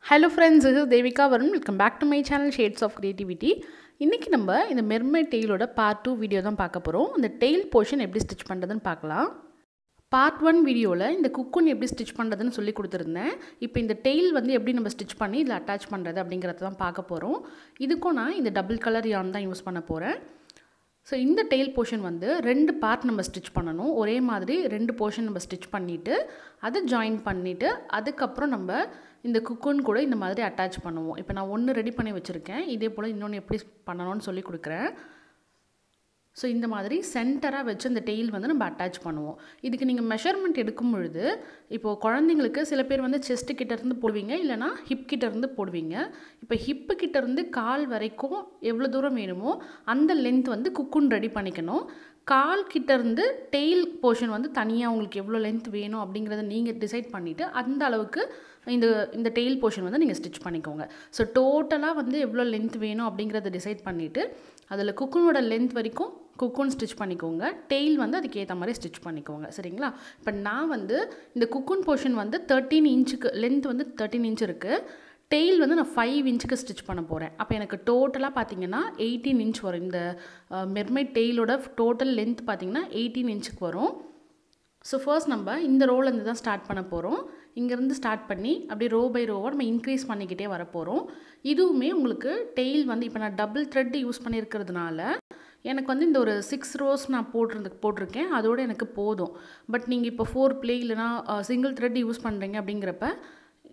Hello friends, this is Deva4win27. Welcome back to my channel Shades of Creativity. இன்னைக்கு நம்ம இந்த Mermaid tailோட part 2 video தான் பார்க்க போறோம். இந்த tail portion எப்படி ஸ்டிட்ச் பண்றதுன்னு பார்க்கலாம். part 1 வீடியோல இந்த cocoon எப்படி ஸ்டிட்ச் பண்றதுன்னு சொல்லி கொடுத்திருந்தேன். இப்போ இந்த tail வந்து எப்படி நம்ம ஸ்டிட்ச் பண்ணி இதல அட்டாச் பண்றது அப்படிங்கறத தான் பார்க்க போறோம். இதுக்கும் நான் இந்த டபுள் கலர் yarn தான் யூஸ் பண்ண போறேன். So இந்த tail portion வந்து ரெண்டு பார்ட் நம்ம ஸ்டிட்ச் பண்ணனும். ஒரே மாதிரி ரெண்டு portion நம்ம ஸ்டிட்ச் பண்ணிட்டு அதை ஜாயின் பண்ணிட்டு அதுக்கு அப்புறம் நம்ம இந்த cocoon கூட இந்த மாதிரி அட்டாச் பண்ணுவோம். இப்போ நான் ஒன்னு ரெடி பண்ணி வச்சிருக்கேன். இதே போல இன்னொன்னு எப்படி பண்ணனும்னு சொல்லி கொடுக்கிறேன். So இந்த மாதிரி சென்டரா வச்சு அந்த tail வந்து நம்ம அட்டாச் பண்ணுவோம். இதுக்கு நீங்க மெஷர்மென்ட் எடுக்கும் பொழுது இப்போ குழந்தைகளுக்கு சில பேர் வந்து chest கிட்ட இருந்து போடுவீங்க இல்லனா hip கிட்ட இருந்து போடுவீங்க. இப்போ hip கிட்ட இருந்து கால் வரைக்கும் எவ்வளவு தூரம் வேணுமோ அந்த லெந்த் வந்து cocoon ரெடி பண்ணிக்கணும். கால் கிட்ட இருந்து tail portion வந்து தனியா உங்களுக்கு எவ்வளவு லெந்த் வேணும் அப்படிங்கறத நீங்க டிசைட் பண்ணிட்டு அந்த அளவுக்கு இந்த tail portion வந்து நீங்க ஸ்டிட்ச் பண்ணிக்கோங்க. சோ டோட்டலா வந்து எவ்வளவு லெந்த் வேணும் அப்படிங்கறத டிசைட் பண்ணிட்டு அதுல cocoon-ஓட லெந்த் வரைக்கும் cocoon ஸ்டிட்ச் பண்ணிக்கோங்க. tail வந்து அதுக்கு ஏத்த மாதிரி ஸ்டிட்ச் பண்ணிக்கோங்க. சரிங்களா? இப்போ நான் வந்து இந்த cocoon portion வந்து 13 இன்ச்சுக்கு லெந்த் வந்து 13 இன்ச் இருக்கு. tail வந்து நான் 5 இன்ச்சுக்கு ஸ்டிட்ச் பண்ண போறேன். அப்ப எனக்கு டோட்டலா பாத்தீங்கன்னா 18 இன்ச் வரும். இந்த mermaid tail-ஓட டோட்டல் லெந்த் பாத்தீங்கன்னா 18 இன்ச்சுக்கு வரும். சோ ஃபர்ஸ்ட் நம்ம இந்த ரோல இருந்து தான் ஸ்டார்ட் பண்ண போறோம். இங்க இருந்து ஸ்டார்ட் பண்ணி அப்படியே ரோ பை ரோவா நம்ம இன்கிரீஸ் பண்ணிக்கிட்டே வர போறோம். இதுவுமே உங்களுக்கு tail வந்து இப்போ நான் டபுள் thread யூஸ் பண்ணியிருக்கிறதுனால எனக்கு வந்து இந்த ஒரு 6 rows நான் போட்டுருக்கேன். அதோட எனக்கு போதும். பட் நீங்க இப்போ 4 ப்ளே இல்லனா சிங்கிள் thread யூஸ் பண்றீங்க அப்படிங்கறப்ப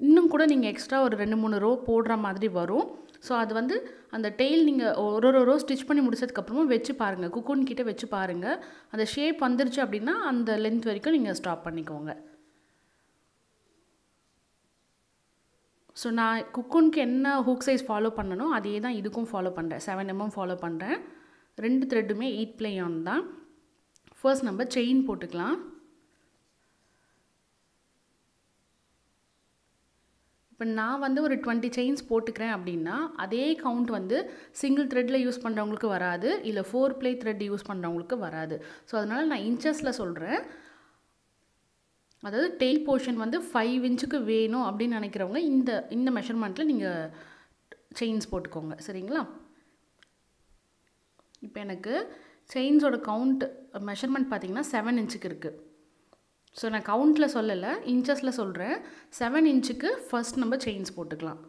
இன்னும் கூட நீங்க எக்ஸ்ட்ரா ஒரு 2-3 ரோ போடுற மாதிரி வரும். சோ அது வந்து அந்த tail நீங்க ஒரு ரோ ஸ்டிட்ச் பண்ணி முடிச்சதுக்கு அப்புறமா வெச்சு பாருங்க. cocoon கிட்ட வெச்சு பாருங்க. அந்த ஷேப் வந்துருச்சு அப்படினா அந்த லெந்த் வரைக்கும் நீங்க ஸ்டாப் பண்ணிக்கோங்க. சோ நான் cocoon-க்கு என்ன hook size ஃபாலோ பண்ணனோ அதே தான் இதுக்கும் ஃபாலோ பண்றேன். 7 mm ஃபாலோ பண்றேன். ரெண்டு thread-மே 8 ply yarn தான். ஃபர்ஸ்ட் நம்ம செயின் போட்டுக்கலாம். இப்போ நான் வந்து ஒரு 20 chains போட்டுக்கிறேன் அப்படினா அதே கவுண்ட் வந்து சிங்கிள் thread-ல யூஸ் பண்றவங்களுக்கு வராது இல்ல 4 ply thread யூஸ் பண்றவங்களுக்கு வராது. சோ அதனால நான் இன்ச்சஸ்ல சொல்றேன். அதாவது tail portion வந்து 5 இன்ச்சுக்கு வேணும் அப்படி நினைக்கிறவங்க இந்த மெஷர்மென்ட்ல நீங்க chains போட்டுக்கோங்க. சரிங்களா? இப்போ எனக்கு chains-ஓட கவுண்ட் மெஷர்மென்ட் பாத்தீங்கன்னா 7 இன்ச்சுக்கு இருக்கு. சோ நான் கவுண்ட்ல சொல்லல இன்ச்சஸ்ல சொல்றேன். 7 இன்ச்சுக்கு ஃபர்ஸ்ட் நம்ம chains போட்டுக்கலாம்.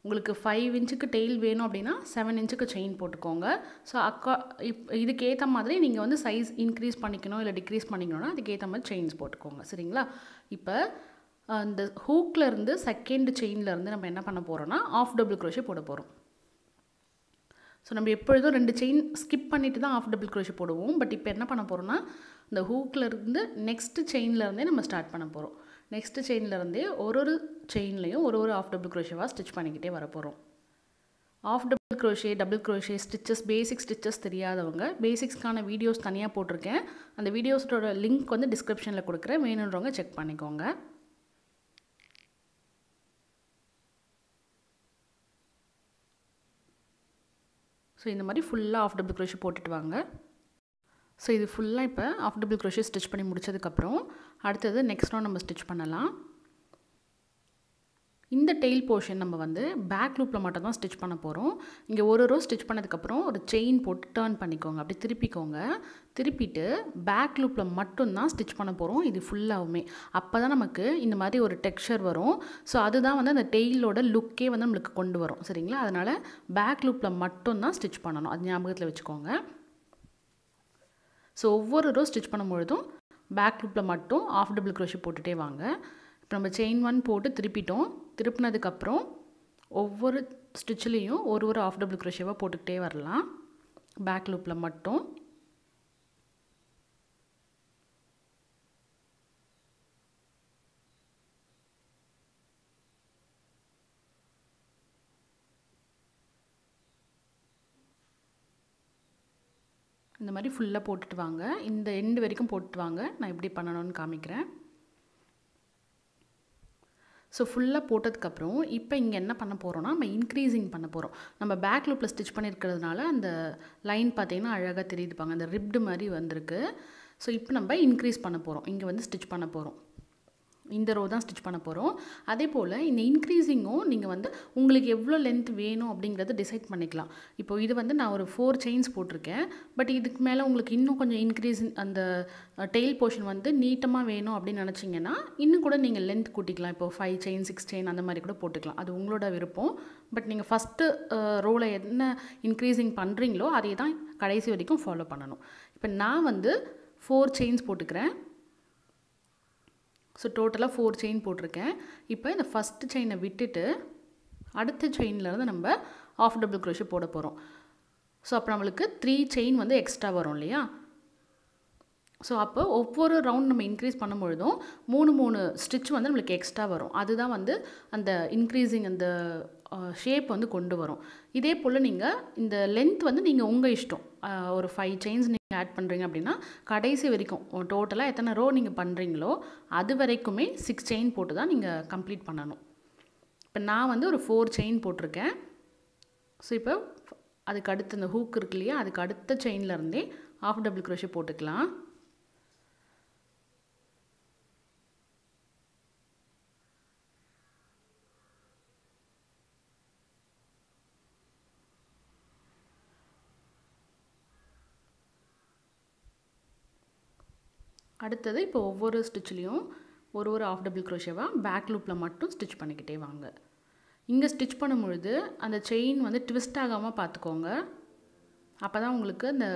உங்களுக்கு 5 இன்ச்சுக்கு tail வேணும் அப்படினா 7 இன்ச்சுக்கு chain போட்டுக்கோங்க. சோ இதுக்கு ஏத்த மாதிரி நீங்க வந்து சைஸ் இன்கிரீஸ் பண்ணிக்கணும் இல்ல டிக்ரீஸ் பண்ணிக்கணும்னா அதுக்கு ஏத்த மாதிரி chains போட்டுக்கோங்க. சரிங்களா? இப்போ அந்த ஹூக்ல இருந்து செகண்ட் செயின்ல இருந்து நம்ம என்ன பண்ண போறோம்னா half double crochet போட போறோம். சோ நம்ம எப்பொழுதும் ரெண்டு செயின் ஸ்கிப் பண்ணிட்டு தான் half double crochet போடுவோம். பட் இப்போ என்ன பண்ண போறோம்னா இந்த ஹூக்ல இருந்து நெக்ஸ்ட் செயின்ல இருந்தே நம்ம ஸ்டார்ட் பண்ண போறோம். நெக்ஸ்ட் செயின்ல இருந்தே ஒரு செயின்லயும் ஒரு half double crochet-வா ஸ்டிட்ச் பண்ணிக்கிட்டே வர போறோம். half double crochet, double crochet stitches, basic stitches தெரியாதவங்க பேசிக்ஸ்க்கான வீடியோஸ் தனியா போட்டுருக்கேன். அந்த வீடியோஸோட லிங்க் வந்து டிஸ்கிரிப்ஷன்ல கொடுக்கிறேன். வேணும்ன்றவங்க செக் பண்ணிக்கோங்க. சோ இந்த மாதிரி ஃபுல்லா half double crochet போட்டுட்டு வாங்க. சோ இது ஃபுல்லா இப்ப half double crochet ஸ்டிட்ச் பண்ணி முடிச்சதுக்கு அப்புறம் அடுத்து நெக்ஸ்ட் ரோ நம்ம ஸ்டிட்ச் பண்ணலாம். இந்த tail portion நம்ம வந்து பேக் லூப்ல மட்டும் தான் ஸ்டிட்ச் பண்ண போறோம். இங்க ஒரு ரோ ஸ்டிட்ச் பண்ணதுக்கு அப்புறம் ஒரு செயின் போட்டு டர்ன் பண்ணிக்கோங்க. அப்படி திருப்பிக்கோங்க. திருப்பிட்டு பேக் லூப்ல மட்டும் தான் ஸ்டிட்ச் பண்ண போறோம். இது ஃபுல்லாவுமே. அப்பதான் நமக்கு இந்த மாதிரி ஒரு டெக்ஸ்சர் வரும். சோ அதுதான் வந்து அந்த tail-ஓட லுக்கே வந்து நமக்கு கொண்டு வரும். சரிங்களா? அதனால பேக் லூப்ல மட்டும் தான் ஸ்டிட்ச் பண்ணனும். அது ஞாபகத்துல வெச்சுக்கோங்க. சோ ஒவ்வொரு ரோ ஸ்டிட்ச் பண்ணும்போதும் பேக் லூப்ல மட்டும் half double crochet போட்டுட்டே வாங்க. இப்போ நம்ம செயின் 1 போட்டு திருப்பிட்டோம். திருப்பினதுக்கு அப்புறம் ஒவ்வொரு ஸ்டிட்ச்லயும் ஒரு half double crochet-வா போட்டுக்கிட்டே வரலாம். பேக் லூப்ல மட்டும். இந்த மாதிரி ஃபுல்லா போட்டுட்டு வாங்க. இந்த எண்ட் வரைக்கும் போட்டுட்டு வாங்க. நான் எப்படி பண்ணனும்னு காமிக்கிறேன். So ஃபுல்லா போட்டதுக்கு அப்புறம் இப்போ இங்க என்ன பண்ண போறோம்னா நம்ம இன்கிரீசிங் பண்ண போறோம். நம்ம பேக் லூப்ல ஸ்டிட்ச் பண்ணிருக்கிறதுனால அந்த லைன் பாத்தீங்கன்னா அழகா தெரியுது பாருங்க. அந்த ரிப்ட் மாதிரி வந்திருக்கு. ஸோ இப்போ நம்ம இன்க்ரீஸ் பண்ண போகிறோம். இங்கே வந்து ஸ்டிச் பண்ண போகிறோம். இந்த ரோ தான் ஸ்டிச் பண்ண போகிறோம். அதே போல் இந்த இன்க்ரீஸிங்கும் நீங்கள் வந்து உங்களுக்கு எவ்வளோ லென்த் வேணும் அப்படிங்கிறத டிசைட் பண்ணிக்கலாம். இப்போ இது வந்து நான் ஒரு 4 செயின்ஸ் போட்டிருக்கேன். பட் இதுக்கு மேலே உங்களுக்கு இன்னும் கொஞ்சம் இன்க்ரீஸ் அந்த டெயில் போர்ஷன் வந்து நீட்டமாக வேணும் அப்படின்னு நினச்சிங்கன்னா இன்னும் கூட நீங்கள் லென்த் கூட்டிக்கலாம். இப்போ 5 செயின் 6 செயின் அந்த மாதிரி கூட போட்டுக்கலாம். அது உங்களோட விருப்பம். பட் நீங்கள் ஃபஸ்ட்டு ரோவில் என்ன இன்க்ரீஸிங் பண்ணுறீங்களோ அதே தான் கடைசி வரைக்கும் ஃபாலோ பண்ணணும். இப்போ நான் வந்து 4 செயின்ஸ் போட்டுக்கிறேன். ஸோ டோட்டலாக 4 செயின் போட்டிருக்கேன். இப்போ இந்த ஃபஸ்ட்டு செயினை விட்டுட்டு அடுத்த செயின்லேருந்து நம்ம ஆஃப் டபுள் க்ரோஷே போட போகிறோம். ஸோ அப்போ நம்மளுக்கு 3 செயின் வந்து எக்ஸ்ட்ரா வரும் இல்லையா? ஸோ அப்போ ஒவ்வொரு ரவுண்ட் நம்ம இன்க்ரீஸ் பண்ணும்பொழுதும் 3 ஸ்டிச் வந்து நம்மளுக்கு எக்ஸ்ட்ரா வரும். அதுதான் வந்து அந்த இன்க்ரீஸிங் அந்த ஷேப் வந்து கொண்டு வரும். இதே போல் நீங்கள் இந்த லென்த் வந்து நீங்கள் உங்கள் இஷ்டம். ஒரு 5 செயின்ஸ் நீங்கள் ஆட் பண்ணுறீங்க அப்படின்னா கடைசி வரைக்கும் டோட்டலாக எத்தனை ரோ நீங்கள் பண்ணுறீங்களோ அது வரைக்குமே 6 செயின் போட்டு தான் நீங்கள் கம்ப்ளீட் பண்ணணும். இப்போ நான் வந்து ஒரு 4 செயின் போட்டிருக்கேன். ஸோ இப்போ அதுக்கு அடுத்து இந்த ஹூக் இருக்கு இல்லையா, அதுக்கு அடுத்த செயின்லேருந்தே ஆஃப் டபுள் க்ரோஷே போட்டுக்கலாம். அடுத்தது இப்போ ஒவ்வொரு ஸ்டிச்லேயும் ஒரு ஆஃப் டபுள் க்ரோஷேவாக பேக் லூப்பில் மட்டும் ஸ்டிச் பண்ணிக்கிட்டே வாங்க. இங்கே ஸ்டிச் பண்ணும்பொழுது அந்த செயின் வந்து ட்விஸ்ட் ஆகாமல் பார்த்துக்கோங்க. அப்போ தான் உங்களுக்கு அந்த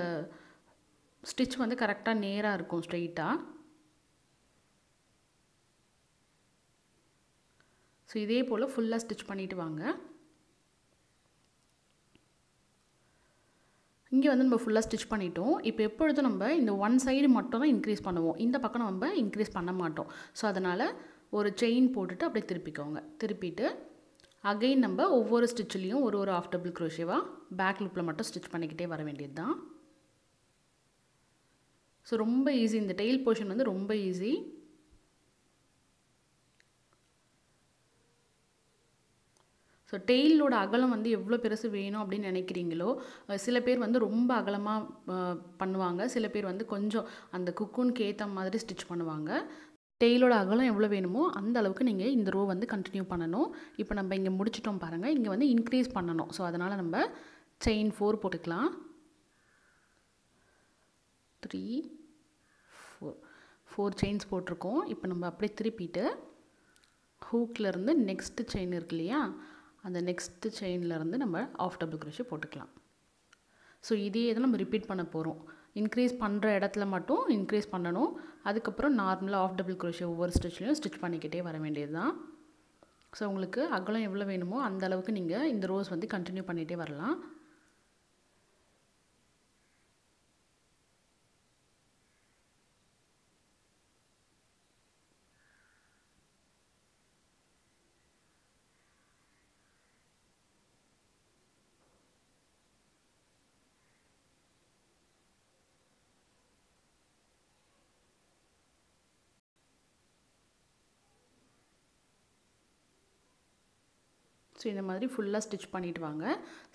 ஸ்டிச் வந்து கரெக்டாக நேராக இருக்கும், ஸ்ட்ரெயிட்டாக. ஸோ இதே போல் ஃபுல்லாக ஸ்டிச் பண்ணிவிட்டு வாங்க. இங்கே வந்து நம்ம ஃபுல்லாக ஸ்டிச் பண்ணிட்டோம். இப்போ எப்பொழுதும் நம்ம இந்த ஒன் சைடு மட்டும் தான் இன்க்ரீஸ் பண்ணுவோம். இந்த பக்கம் நம்ம இன்க்ரீஸ் பண்ண மாட்டோம். ஸோ அதனால் ஒரு செயின் போட்டுட்டு அப்படியே திருப்பிக்கோங்க. திருப்பிட்டு அகைன் நம்ம ஒவ்வொரு ஸ்டிச்லேயும் ஒரு ஆஃப் டபுள் க்ரோஷேவாக பேக் லூப்பில் மட்டும் ஸ்டிச் பண்ணிக்கிட்டே வர வேண்டியது தான். ஸோ ரொம்ப ஈஸி. இந்த டெயில் போர்ஷன் வந்து ரொம்ப ஈஸி. ஸோ டெயிலோட அகலம் வந்து எவ்வளோ பெருசு வேணும் அப்படின்னு நினைக்கிறீங்களோ, சில பேர் வந்து ரொம்ப அகலமாக பண்ணுவாங்க. சில பேர் வந்து கொஞ்சம் அந்த குக்கூனுக்கு ஏற்ற மாதிரி ஸ்டிச் பண்ணுவாங்க. டெயிலோட அகலம் எவ்வளோ வேணுமோ அந்த அளவுக்கு நீங்கள் இந்த ரோ வந்து கண்டினியூ பண்ணணும். இப்போ நம்ம இங்கே முடிச்சிட்டோம் பாருங்கள். இங்கே வந்து இன்க்ரீஸ் பண்ணணும். ஸோ அதனால் நம்ம செயின் 4 போட்டுக்கலாம். 3 4 செயின்ஸ் போட்டிருக்கோம். இப்போ நம்ம அப்படியே திருப்பிட்டு ஹூக்லேருந்து நெக்ஸ்ட்டு செயின் இருக்கு இல்லையா, அந்த நெக்ஸ்ட்டு செயின்லேருந்து நம்ம ஆஃப் டபுள் க்ரோஷே போட்டுக்கலாம். ஸோ இதே தான் நம்ம ரிப்பீட் பண்ண போகிறோம். இன்க்ரீஸ் பண்ணுற இடத்துல மட்டும் இன்க்ரீஸ் பண்ணணும். அதுக்கப்புறம் நார்மலாக ஆஃப் டபுள் க்ரோஷே ஒவ்வொரு ஸ்டிச்லையும் ஸ்டிச் பண்ணிக்கிட்டே வர வேண்டியது தான். ஸோ உங்களுக்கு அகலம் எவ்வளோ வேணுமோ அந்த அளவுக்கு நீங்கள் இந்த ரோஸ் வந்து கண்டினியூ பண்ணிகிட்டே வரலாம். ஸோ இந்த மாதிரி ஃபுல்லாக ஸ்டிச் பண்ணிவிட்டு வாங்க.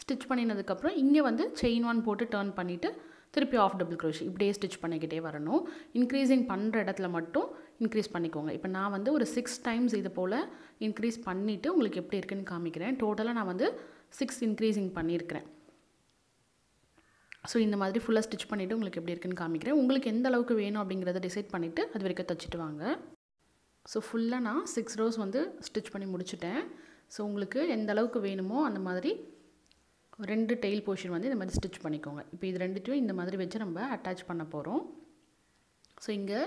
ஸ்டிச் பண்ணினதுக்கப்புறம் இங்கே வந்து செயின் 1 போட்டு டர்ன் பண்ணிவிட்டு திருப்பி ஆஃப் டபுள் க்ரோஷே இப்படியே ஸ்டிச் பண்ணிக்கிட்டே வரணும். இன்க்ரீஸிங் பண்ணுற இடத்துல மட்டும் இன்க்ரீஸ் பண்ணிக்கோங்க. இப்போ நான் வந்து ஒரு 6 டைம்ஸ் இது போல் இன்க்ரீஸ் பண்ணிவிட்டு உங்களுக்கு எப்படி இருக்குன்னு காமிக்கிறேன். டோட்டலாக நான் வந்து 6 இன்க்ரீஸிங் பண்ணியிருக்கிறேன். ஸோ இந்த மாதிரி ஃபுல்லாக ஸ்டிச் பண்ணிவிட்டு உங்களுக்கு எப்படி இருக்குன்னு காமிக்கிறேன். உங்களுக்கு எந்த அளவுக்கு வேணும் அப்படிங்கிறத டிசைட் பண்ணிவிட்டு அது வரைக்கும் தைச்சிட்டு வாங்க. ஸோ ஃபுல்லாக நான் 6 ரோஸ் வந்து ஸ்டிச் பண்ணி முடிச்சுட்டேன். ஸோ உங்களுக்கு எந்த அளவுக்கு வேணுமோ அந்த மாதிரி 2 டெயில் போர்ஷன் வந்து இந்த மாதிரி ஸ்டிச் பண்ணிக்கோங்க. இப்போ இது ரெண்டுத்தையும் இந்த மாதிரி வச்சு நம்ம அட்டாச் பண்ண போகிறோம். ஸோ இங்கே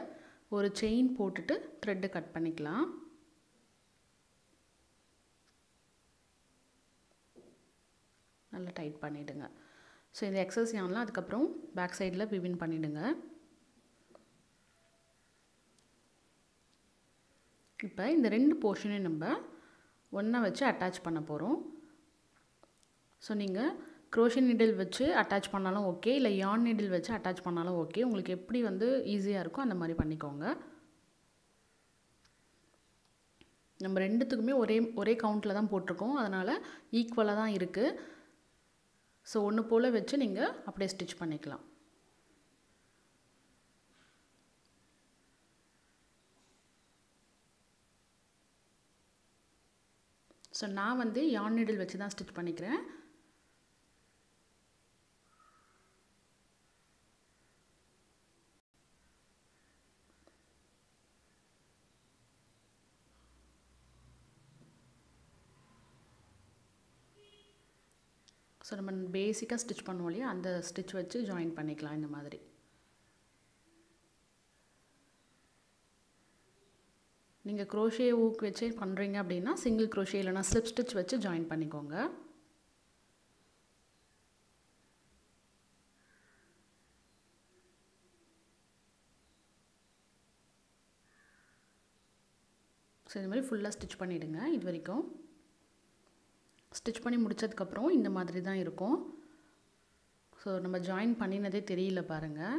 ஒரு செயின் போட்டுட்டு த்ரெட்டு கட் பண்ணிக்கலாம். நல்லா டைட் பண்ணிவிடுங்க. ஸோ இந்த எக்ஸஸ் யான்லாம் அதுக்கப்புறம் பேக் சைடில் விவின் பண்ணிவிடுங்க. இப்போ இந்த 2 போர்ஷனையும் நம்ம ஒன்றா வச்சு அட்டாச் பண்ண போகிறோம். ஸோ நீங்கள் க்ரோஷே நீடில் வச்சு அட்டாச் பண்ணாலும் ஓகே, இல்லை யான் நீடில் வச்சு அட்டாச் பண்ணாலும் ஓகே. உங்களுக்கு எப்படி வந்து ஈஸியாக இருக்கோ அந்த மாதிரி பண்ணிக்கோங்க. நம்ம ரெண்டுத்துக்குமே ஒரே கவுண்ட்டில் தான் போட்டிருக்கோம். அதனால் ஈக்குவலாக தான் இருக்குது. ஸோ ஒன்று போல் வச்சு நீங்கள் அப்படியே ஸ்டிச் பண்ணிக்கலாம். ஸோ நான் வந்து yarn needle வச்சு தான் ஸ்டிச் பண்ணிக்கிறேன். ஸோ நம்ம பேசிக்காக ஸ்டிச் பண்ணுவோம் இல்லையா, அந்த ஸ்டிச் வச்சு ஜாயின் பண்ணிக்கலாம் இந்த மாதிரி. நீங்கள் க்ரோஷே ஊக் வச்சு பண்ணுறீங்க அப்படின்னா சிங்கிள் க்ரோஷே இல்லைனா ஸ்லிப் ஸ்டிச் வச்சு ஜாயின் பண்ணிக்கோங்க. ஸோ இந்த மாதிரி ஃபுல்லாக ஸ்டிச் பண்ணிவிடுங்க. இது வரைக்கும் ஸ்டிச் பண்ணி முடித்ததுக்கப்புறம் இந்த மாதிரி தான் இருக்கும். ஸோ நம்ம ஜாயின் பண்ணினதே தெரியல பாருங்கள்.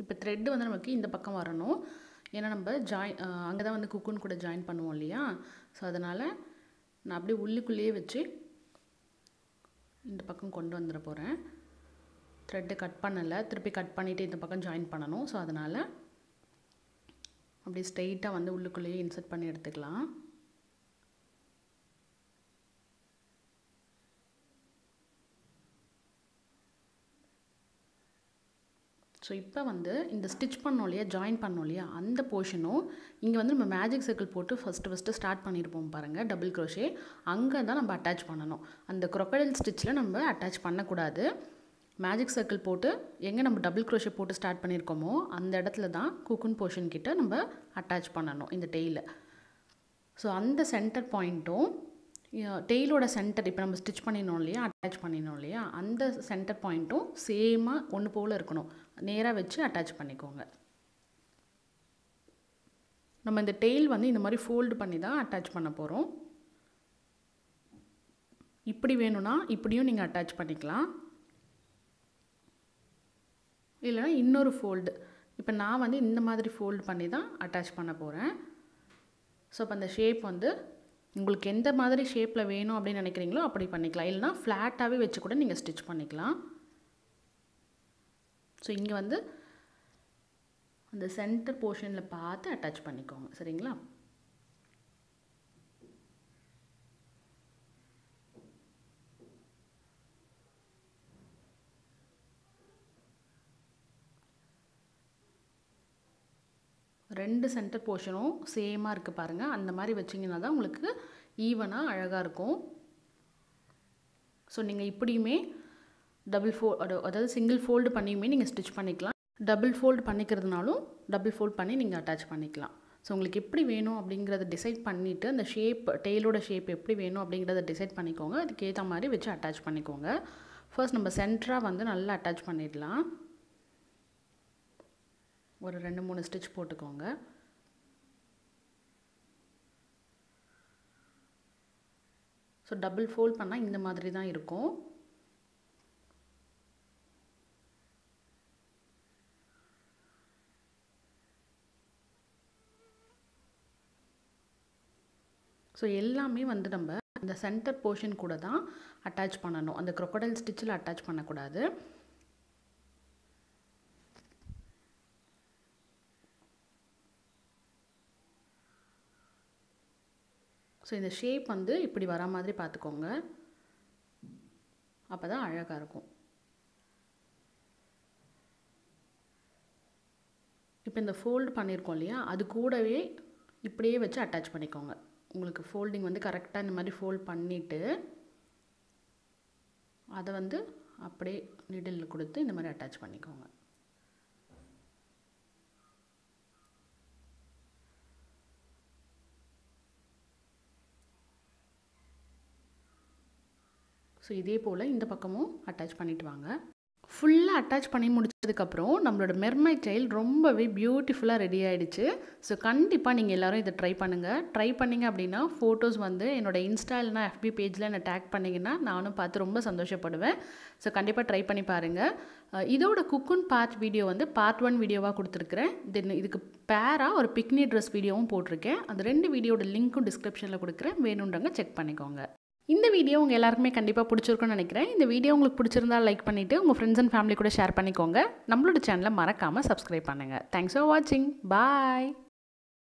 இப்போ த்ரெட்டு வந்து நமக்கு இந்த பக்கம் வரணும். ஏன்னா நம்ம அங்கே தான் வந்து குக்குன் கூட ஜாயின் பண்ணுவோம் இல்லையா. ஸோ அதனால் நான் அப்படியே உள்ளுக்குள்ளேயே வச்சு இந்த பக்கம் கொண்டு வந்துட போகிறேன். த்ரெட்டு கட் பண்ணலை, திருப்பி கட் பண்ணிவிட்டு இந்த பக்கம் ஜாயின் பண்ணணும். ஸோ அதனால் அப்படியே ஸ்ட்ரெயிட்டாக வந்து உள்ளுக்குள்ளேயே இன்சர்ட் பண்ணி எடுத்துக்கலாம். ஸோ இப்போ வந்து இந்த ஸ்டிச் பண்ணோம் இல்லையா, ஜாயின் பண்ணோம் இல்லையா, அந்த போர்ஷனும் இங்கே வந்து நம்ம மேஜிக் சர்க்கிள் போட்டு ஃபஸ்ட்டு ஸ்டார்ட் பண்ணியிருப்போம் பாருங்கள், டபுள் க்ரோஷே. அங்கே தான் நம்ம அட்டாச் பண்ணணும். அந்த crocodile ஸ்டிச்சில் நம்ம அட்டாச் பண்ணக்கூடாது. மேஜிக் சர்க்கிள் போட்டு எங்கே நம்ம டபுள் க்ரோஷே போட்டு ஸ்டார்ட் பண்ணியிருக்கோமோ அந்த இடத்துல தான் குக்குன் போர்ஷன் கிட்ட நம்ம அட்டாச் பண்ணணும் இந்த டெய்லை. ஸோ அந்த சென்டர் பாயிண்ட்டும் டெய்லோட சென்டர் இப்போ நம்ம ஸ்டிச் பண்ணினோம் இல்லையா, அட்டாச் பண்ணினோம் இல்லையா, அந்த சென்டர் பாயிண்ட்டும் சேமாக ஒன்று போல் இருக்கணும். நேராக வச்சு அட்டாச் பண்ணிக்கோங்க. நம்ம இந்த டெய்ல் வந்து இந்த மாதிரி ஃபோல்டு பண்ணி தான் அட்டாச் பண்ண போகிறோம். இப்படி வேணும்னா இப்படியும் நீங்கள் அட்டாச் பண்ணிக்கலாம், இல்லைனா இன்னொரு ஃபோல்டு. இப்போ நான் வந்து இந்த மாதிரி ஃபோல்டு பண்ணி தான் அட்டாச் பண்ண போகிறேன். ஸோ அப்போ அந்த ஷேப் வந்து உங்களுக்கு எந்த மாதிரி ஷேப்பில் வேணும் அப்படின்னு நினைக்கிறீங்களோ அப்படி பண்ணிக்கலாம், இல்லைனா ஃப்ளாட்டாகவே வச்சு கூட நீங்கள் ஸ்டிச் பண்ணிக்கலாம். ஸோ இங்கே வந்து அந்த சென்டர் போர்ஷனில் பார்த்து அட்டாச் பண்ணிக்கோங்க, சரிங்களா. ரெண்டு சென்டர் போர்ஷனும் சேமாக இருக்குது பாருங்கள். அந்த மாதிரி வச்சிங்கன்னா தான் உங்களுக்கு ஈவனாக அழகாக இருக்கும். ஸோ நீங்கள் இப்படியுமே அதாவது சிங்கிள் ஃபோல்டு பண்ணியுமே நீங்கள் ஸ்டிச் பண்ணிக்கலாம். டபுள் ஃபோல்டு பண்ணிக்கிறதுனாலும் டபுள் ஃபோல்ட் பண்ணி நீங்கள் அட்டாச் பண்ணிக்கலாம். ஸோ உங்களுக்கு எப்படி வேணும் அப்படிங்கிறத டிசைட் பண்ணிவிட்டு அந்த ஷேப், டெய்லோட ஷேப் எப்படி வேணும் அப்படிங்கிறத டிசைட் பண்ணிக்கோங்க. அதுக்கேற்ற மாதிரி வச்சு அட்டாச் பண்ணிக்கோங்க. ஃபர்ஸ்ட் நம்ம சென்டராக வந்து நல்லா அட்டாச் பண்ணிடலாம். ஒரு 2-3 ஸ்டிச் போட்டுக்கோங்க. ஸோ டபுள் ஃபோல்ட் பண்ணால் இந்த மாதிரி தான் இருக்கும். ஸோ எல்லாமே வந்து நம்ம அந்த சென்டர் போர்ஷன் கூட தான் அட்டாச் பண்ணணும். அந்த crocodile ஸ்டிச்சில் அட்டாச் பண்ணக்கூடாது. ஸோ இந்த ஷேப் வந்து இப்படி வர மாதிரி பார்த்துக்கோங்க, அப்போ தான் அழகாக இருக்கும். இப்போ இந்த ஃபோல்டு பண்ணியிருக்கோம் இல்லையா, அது கூடவே இப்படியே வச்சு அட்டாச் பண்ணிக்கோங்க. உங்களுக்கு ஃபோல்டிங் வந்து கரெக்டாக இந்த மாதிரி ஃபோல்ட் பண்ணிவிட்டு அதை வந்து அப்படியே நீடில் கொடுத்து இந்த மாதிரி அட்டாச் பண்ணிக்கோங்க. ஸோ இதே போல் இந்த பக்கமும் அட்டாச் பண்ணிட்டு வாங்க. ஃபுல்லாக அட்டாச் பண்ணி முடிச்சதுக்கப்புறம் நம்மளோட மெர்மைட் டெயில் ரொம்பவே பியூட்டிஃபுல்லாக ரெடி ஆகிடுச்சு. ஸோ கண்டிப்பாக நீங்கள் எல்லோரும் இதை ட்ரை பண்ணுங்கள். ட்ரை பண்ணிங்க அப்படின்னா ஃபோட்டோஸ் வந்து என்னோடய இன்ஸ்டா இல்லைனா FB பேஜில் என்னை டேக் பண்ணிங்கன்னா நானும் பார்த்து ரொம்ப சந்தோஷப்படுவேன். ஸோ கண்டிப்பாக ட்ரை பண்ணி பாருங்கள். இதோட குக்குன் பார்ட் வீடியோ வந்து பார்ட் 1 வீடியோவாக கொடுத்துருக்குறேன். தென் இதுக்கு பேராக ஒரு பிக்னி ட்ரெஸ் வீடியோவும் போட்டிருக்கேன். அந்த 2 வீடியோட லிங்க்கும் டிஸ்கிரிப்ஷனில் கொடுக்குறேன், வேணுன்றவங்க செக் பண்ணிக்கோங்க. இந்த வீடியோ உங்கள் எல்லாருக்குமே கண்டிப்பாக பிடிச்சிருக்குன்னு நினைக்கிறேன். இந்த வீடியோ உங்களுக்கு பிடிச்சிருந்தால் லைக் பண்ணிவிட்டு உங்கள் ஃப்ரெண்ட்ஸ் அண்ட் ஃபேமிலி கூட ஷேர் பண்ணிக்கோங்க. நம்மளோட சேனலை மறக்காமல் சப்ஸ்கிரைப் பண்ணுங்கள். தேங்க்ஸ் ஃபார் வாட்சிங். பாய்.